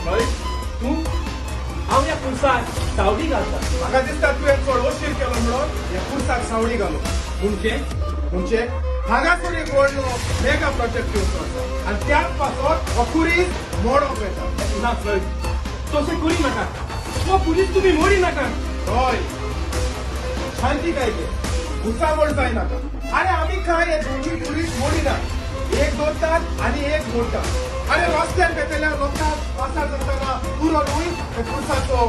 हय तू हांव या पुरसाक सावडी घालता. म्हाका दिसता तुवें चड वशीर केलो म्हणून ह्या पुरसाक सावडी घालो. म्हणजे हांगासर एक व्हडलो मेगा प्रोजेक्ट येवचो आसा आनी त्याच पासत हो पुलीस मोडोंक येता. ना सर तशें करी नाका. हो पुलीस तुम्ही मोडी नाका. हय शांती काय घे. घुसावळ जायनाका. अरे आमी काय हे दोन्ही पुलीस मोडिना. एक दोरतात आनी एक मोडटात. अरे रस्त्यार बेतल्या लोकांक पासार जाताना पुरो न्हय पुरसाचो